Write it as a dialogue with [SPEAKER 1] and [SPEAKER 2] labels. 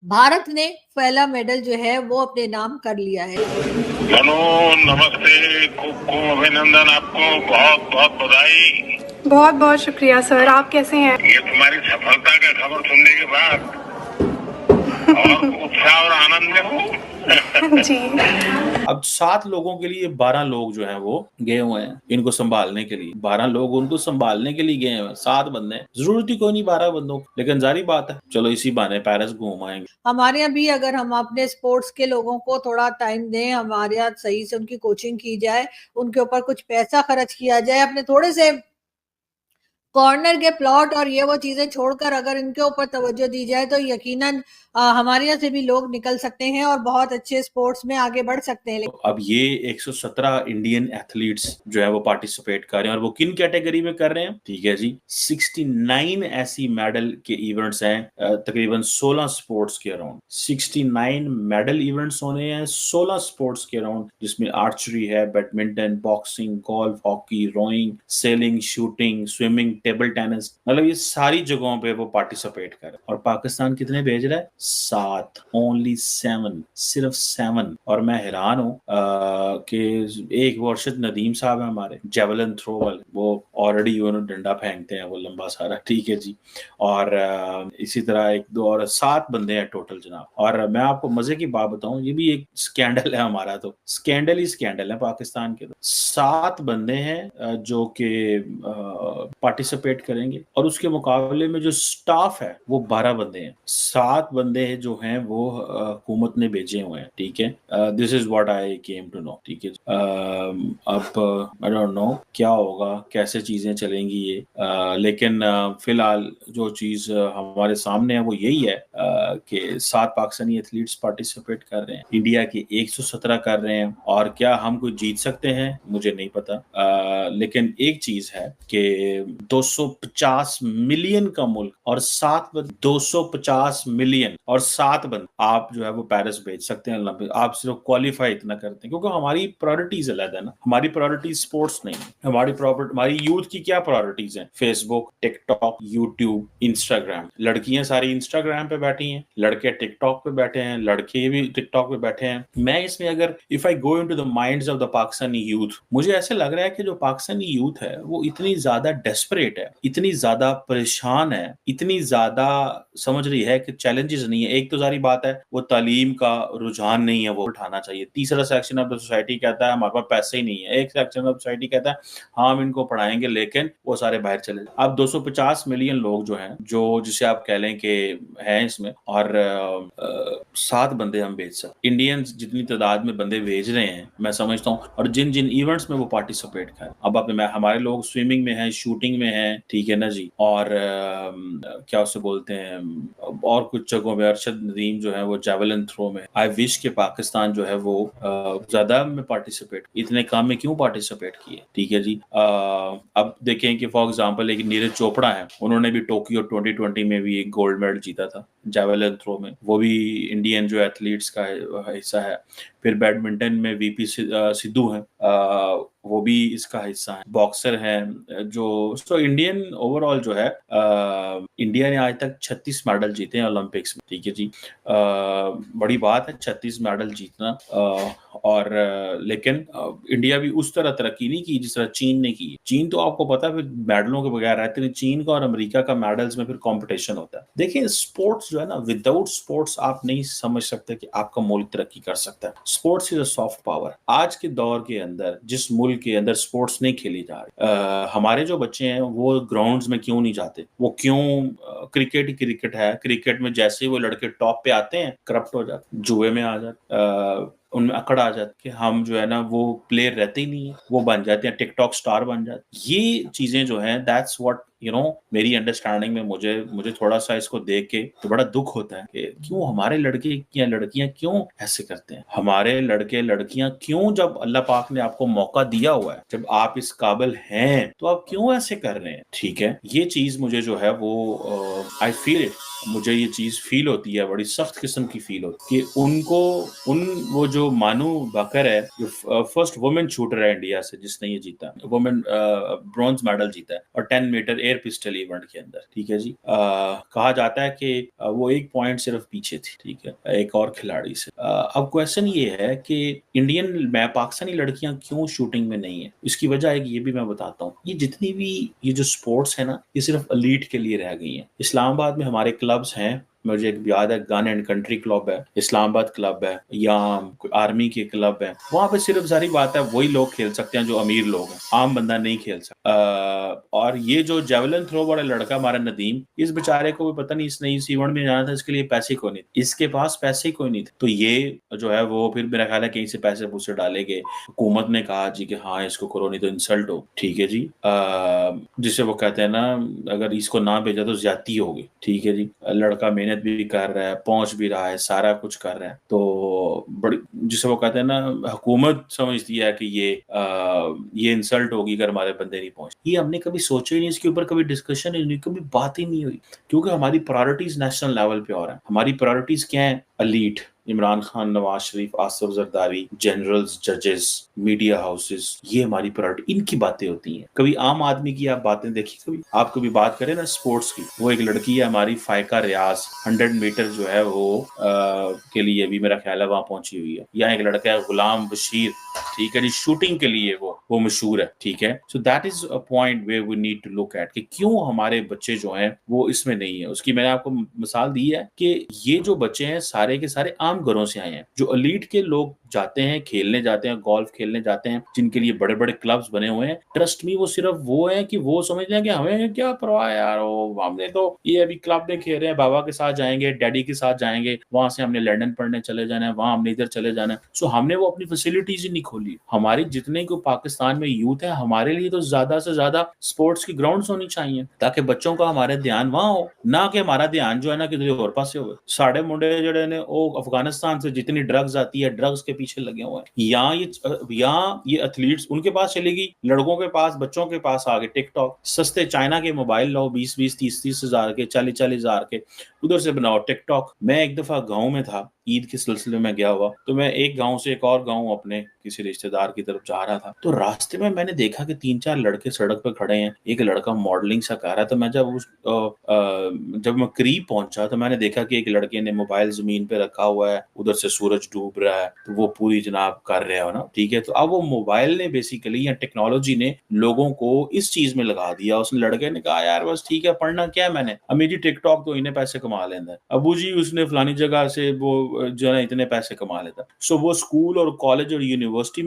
[SPEAKER 1] भारत ने पहला मेडल जो है वो अपने नाम कर लिया है।
[SPEAKER 2] मनु नमस्ते, खूब खूब अभिनंदन, आपको बहुत बहुत बधाई।
[SPEAKER 3] बहुत बहुत शुक्रिया सर, आप कैसे हैं?
[SPEAKER 2] ये तुम्हारी सफलता का खबर सुनने के बाद और उत्साह और आनंद में हूँ।
[SPEAKER 3] जी।
[SPEAKER 4] अब 7 लोगों के लिए 12 लोग जो हैं वो गए हुए हैं इनको संभालने के लिए। 12 लोग उनको संभालने के लिए गए हैं, 7 बंदे, जरूरत ही कोई नहीं 12 बंदों, लेकिन जारी बात है चलो इसी बहाने पेरिस घूम आएंगे।
[SPEAKER 1] हमारे यहाँ भी अगर हम अपने स्पोर्ट्स के लोगों को थोड़ा टाइम दें, हमारे यहाँ सही से उनकी कोचिंग की जाए, उनके ऊपर कुछ पैसा खर्च किया जाए, अपने थोड़े से कॉर्नर के प्लॉट और ये वो चीजें छोड़कर अगर इनके ऊपर तवज्जो दी जाए तो यकीनन हमारे यहाँ से भी लोग निकल सकते हैं और बहुत अच्छे स्पोर्ट्स में आगे बढ़ सकते हैं।
[SPEAKER 4] अब ये 117 इंडियन एथलीट्स जो है वो पार्टिसिपेट कर रहे हैं और वो किन कैटेगरी में कर रहे हैं? ठीक है जी, 69 ऐसी मेडल के इवेंट्स हैं, तकरीबन 16 स्पोर्ट्स के अराउंड 69 मेडल इवेंट्स होने हैं 16 स्पोर्ट्स के अराउंड, जिसमें आर्चरी है, badminton, boxing, golf, hockey, rowing, sailing, shooting, swimming, table tennis, मतलब ये सारी जगहों पे वो पार्टिसिपेट कर। और पाकिस्तान कितने भेज रहा है? 7, ओनली 7, सिर्फ 7। और मैं हैरान हूँ कि एक वर्षद नदीम साहब है हमारे जेवलिन थ्रो वाले, वो ऑलरेडी डंडा फेंकते हैं वो लंबा सारा, ठीक है जी। और इसी तरह 1 2 और 7 बंदे हैं टोटल जनाब। और मैं आपको मजे की बात बताऊं, ये भी एक स्कैंडल है हमारा, तो स्कैंडल ही स्कैंडल है पाकिस्तान के। तो 7 बंदे हैं जो कि पार्टिसिपेट करेंगे और उसके मुकाबले में जो स्टाफ है वो 12 बंदे हैं। 7 बंदे जो हैं वो हुकूमत ने भेजे हुए हैं, ठीक है। This is what I came to know, ठीक है। अब आई डोंट नो क्या होगा, कैसे चीजें चलेंगी ये, लेकिन फिलहाल जो चीज हमारे सामने है वो यही है कि 7 पाकिस्तानी एथलीट्स पार्टिसिपेट कर रहे हैं, इंडिया के 117 कर रहे हैं। और क्या हम कोई जीत सकते हैं मुझे नहीं पता, लेकिन एक चीज है कि 250 मिलियन का मुल्क और 250 मिलियन और 7 बंद आप जो है वो पेरिस भेज सकते हैं। आप सिर्फ क्वालिफाई इतना करते हैं क्योंकि हमारी प्रायोरिटीज अलग है ना, हमारी प्रायोरिटीज स्पोर्ट्स नहीं है। हमारी यूथ की क्या प्रायोरिटीज हैं? Facebook, TikTok, YouTube, Instagram. लड़कियां सारी इंस्टाग्राम पे बैठी हैं, लड़के टिकटॉक पे बैठे हैं, लड़के भी टिकटॉक पे बैठे हैं। मैं इसमें अगर if I go into the minds of the Pakistani youth, मुझे ऐसे लग रहा है कि जो पाकिस्तानी यूथ है वो इतनी ज्यादा डेस्परेट है, इतनी ज्यादा परेशान है, इतनी ज्यादा समझ रही है कि चैलेंजेस नहीं है। एक तो सारी बात है वो तालीम का रुझान नहीं है, वो उठाना चाहिए। तीसरा सेक्शन ऑफ द सोसाइटी कहता है हमारे पास पैसे ही नहीं है। एक सेक्शन ऑफ सोसाइटी कहता है हाँ हम इनको पढ़ाएंगे, लेकिन वो सारे बाहर चले जाए। अब 250 मिलियन लोग जो हैं, जो जिसे आप कह लें कि हैं इसमें, और 7 बंदे हम भेज सकते। इंडियंस जितनी तादाद में बंदे भेज रहे हैं मैं समझता हूँ, और जिन जिन इवेंट्स में वो पार्टिसिपेट कर, अब हमारे लोग स्विमिंग में हैं, शूटिंग में हैं, ठीक है ना जी, और क्या उसे बोलते हैं, और कुछ जगहों में अरशद नदीम जो है वो जेवलिन थ्रो में। आई विश के पाकिस्तान जो है वो ज्यादा में पार्टिसिपेट, इतने काम में क्यों पार्टिसिपेट किए, ठीक है जी। अब देखें कि फॉर एग्जांपल एक नीरज चोपड़ा है, उन्होंने भी टोक्यो 2020 में भी एक गोल्ड मेडल जीता था जेवलिन थ्रो में, वो भी इंडियन जो एथलीट्स का हिस्सा है। फिर बैडमिंटन में वीपी सिद्धू हैं, वो भी इसका हिस्सा है। बॉक्सर हैं जो इंडियन ओवरऑल जो है, इंडिया ने आज तक 36 मेडल जीते हैं ओलंपिक्स में, ठीक है जी। बड़ी बात है 36 मेडल जीतना, और लेकिन इंडिया भी उस तरह तरक्की नहीं की जिस तरह चीन ने की। चीन तो आपको पता है फिर मेडलों के बगैर रहते नहीं, चीन का और अमेरिका का मेडल्स में फिर कंपटीशन होता है। देखिए स्पोर्ट्स जो है ना, विदाउट स्पोर्ट्स आप नहीं समझ सकते कि आपका मुल्क तरक्की कर सकता है। Sports is a soft power. आज के दौर के अंदर जिस मुल्क के अंदर स्पोर्ट्स नहीं खेली जा रही, हमारे जो बच्चे हैं वो ग्राउंड्स में क्यों नहीं जाते? वो क्यों, क्रिकेट ही क्रिकेट है, क्रिकेट में जैसे ही वो लड़के टॉप पे आते हैं करप्ट हो जाते, जुए में आ जाते, उनमें अकड़ आ जाती कि हम जो है ना वो प्लेयर रहते ही नहीं है, वो बन जाते हैं टिकटॉक स्टार बन जाते। ये चीजें जो हैं दैट्स व्हाट मेरी अंडरस्टैंडिंग में मुझे थोड़ा सा इसको देख के तो बड़ा दुख होता है कि क्यों हमारे लड़के या लड़कियां क्यों ऐसे करते हैं। हमारे लड़के लड़कियां क्यों, जब अल्लाह पाक ने आपको मौका दिया हुआ है, जब आप इस काबिल हैं, तो आप क्यों ऐसे कर रहे हैं? ठीक है, ये चीज मुझे जो है वो आई फील इट। مجھے یہ چیز فیل ہوتی ہے، بڑی سخت قسم کی فیل ہوتی ہے کہ ان کو وہ جو مانو بکر ہے جو فرسٹ وومن شوٹر ہے انڈیا سے جس نے یہ جیتا وومن برونز میڈل جیتا ہے اور 10 میٹر ایئر پسٹل ایونٹ کے اندر، ٹھیک ہے جی، کہا جاتا ہے کہ وہ 1 پوائنٹ صرف پیچھے تھی، ٹھیک ہے، ایک اور کھلاڑی سے۔ اب کویشچن یہ ہے کہ پاکستانی لڑکیاں کیوں شوٹنگ میں نہیں ہیں؟ اس کی وجہ ہے کہ یہ بھی میں بتاتا ہوں، یہ جتنی بھی یہ جو سپورٹس ہے نا، یہ صرف الیٹ کے لیے رہ گئی ہیں۔ اسلام آباد میں ہمارے کلبز ہیں، مجھے ایک یاد ہے گن اینڈ کنٹری کلب ہے، اسلام آباد کلب ہے، یا آرمی کے کلب ہے، وہاں پہ صرف ساری بات ہے وہی لوگ کھیل سکتے ہیں جو امیر لوگ ہیں، عام بندہ نہیں کھیل سکتا۔ اور یہ جو جیولن تھرو والا لڑکا ہمارا ندیم، اس بیچارے کو بھی پتہ نہیں اس نے اس ایونٹ میں جانا تھا، اس کے لیے پیسے کوئی نہیں، اس کے پاس پیسے کوئی نہیں تھے، تو یہ جو ہے وہ پھر میرا خیال ہے کہیں سے پیسے پوسے ڈالے گئے، حکومت نے کہا جی کہ ہاں اس کو کرو نہیں تو انسلٹ ہو، ٹھیک ہے جی، جسے وہ کہتے ہیں نا اگر اس کو نہ بھیجا تو زیادتی ہوگی، ٹھیک ہے جی، لڑکا محنت بھی کر رہا ہے، پہنچ بھی رہا ہے، سارا کچھ کر رہا ہے، تو بڑی جسے وہ کہتے ہیں نا حکومت سمجھتی ہے کہ یہ انسلٹ ہوگی اگر ہمارے بندے نہیں پہنچ، یہ ہم نے کبھی سوچا ہی نہیں، اس کے اوپر کبھی ڈسکشن ہی نہیں، کبھی بات ہی نہیں ہوئی، کیونکہ ہماری پرائورٹیز نیشنل لیول پہ اور ہیں۔ ہماری پرائورٹیز کیا ہیں؟ الیٹ، عمران خان، نواز شریف، آصف زرداری، جنرلز، ججز، میڈیا ہاؤسز، یہ ہماری پرائورٹی، ان کی باتیں ہوتی ہیں۔ کبھی عام آدمی کی آپ باتیں دیکھی؟ کبھی آپ کبھی بات کریں نا سپورٹس کی، وہ ایک لڑکی ہے ہماری فائقہ ریاض، 100 میٹر جو ہے وہ کے لیے بھی میرا خیال ہے وہاں پہنچی ہوئی ہے، یا ایک لڑکا ہے غلام بشیر، ٹھیک ہے جی، شوٹنگ کے لیے وہ مشہور ہے، ٹھیک ہے، so that is a point where we need to look at کہ کیوں ہمارے بچے جو ہیں وہ اس میں نہیں ہیں۔ اس کی میں نے آپ کو مثال دی ہے کہ یہ جو بچے ہیں سارے کے سارے عام گھروں سے آئے ہیں، جو الیٹ کے لوگ جاتے ہیں، کھیلنے جاتے ہیں، گولف کھیلنے جاتے ہیں، جن کے لیے بڑے بڑے کلبز بنے ہوئے ہیں، ٹرسٹ می وہ صرف وہ ہیں کہ وہ سمجھتے ہیں کہ ہمیں کیا پرواہ ہے یار، ہم نے تو یہ ابھی کلب میں کھیل رہے ہیں، بابا کے ساتھ جائیں گے، ڈیڈی کے ساتھ جائیں گے، وہاں سے ہم نے لنڈن پڑھنے چلے جانا ہے، وہاں ہم نے ادھر چلے جانا ہے، سو ہم نے وہ اپنی فیسلٹیز ہی نہیں کھولی۔ ہماری جتنے کو پاکستان میں یوتھ ہے، ہمارے لیے تو زیادہ سے زیادہ سپورٹس کی گراؤنڈز ہونی چاہیے تاکہ بچوں کا ہمارے دھیان وہاں ہو، نہ کہ ہمارا دھیان جو ہے نا کسی اور پاسے ہو۔ ساڑھے منڈے جڑے نے وہ افغانستان سے جتنی ڈرگز آتی ہے ڈرگز کے پیچھے لگے ہوئے ہیں، یہاں یہ ایتھلیٹس ان کے پاس چلے گی، لڑکوں کے پاس، بچوں کے پاس آگے ٹک ٹاک، سستے چائنا کے موبائل لاؤ 20 30 ہزار کے، 40 ہزار کے، ادھر سے بناؤ ٹک ٹاک۔ میں ایک دفعہ گاؤں میں تھا، عید کے سلسلے میں گیا ہوا، تو میں ایک گاؤں سے ایک اور گاؤں اپنے کسی رشتہ دار کی طرف جا رہا تھا، تو راستے میں نے دیکھا کہ 3 4 لڑکے سڑک پہ کھڑے ہیں، ایک لڑکا ماڈلنگ سا کر رہا ہے، تو میں جب میں قریب پہنچا تو میں نے دیکھا کہ ایک لڑکے نے موبائل زمین پہ رکھا ہوا ہے، ادھر سے سورج ڈوب رہا ہے، تو وہ پوری جناب کر رہے ہو نا، ٹھیک ہے، تو اب وہ موبائل نے بیسیکلی یا ٹیکنالوجی نے لوگوں کو اس چیز میں لگا دیا۔ اس لڑکے نے کہا یار بس ٹھیک ہے، پڑھنا کیا ہے میں نے، امی جی ٹک ٹاک تو انہیں پیسے کما لینا ہے، ابو جی اس نے فلانی جگہ سے وہ جو ہے اتنے پیسے کما لیتا، سو وہ اسکول اور کالج اور یونیورسٹی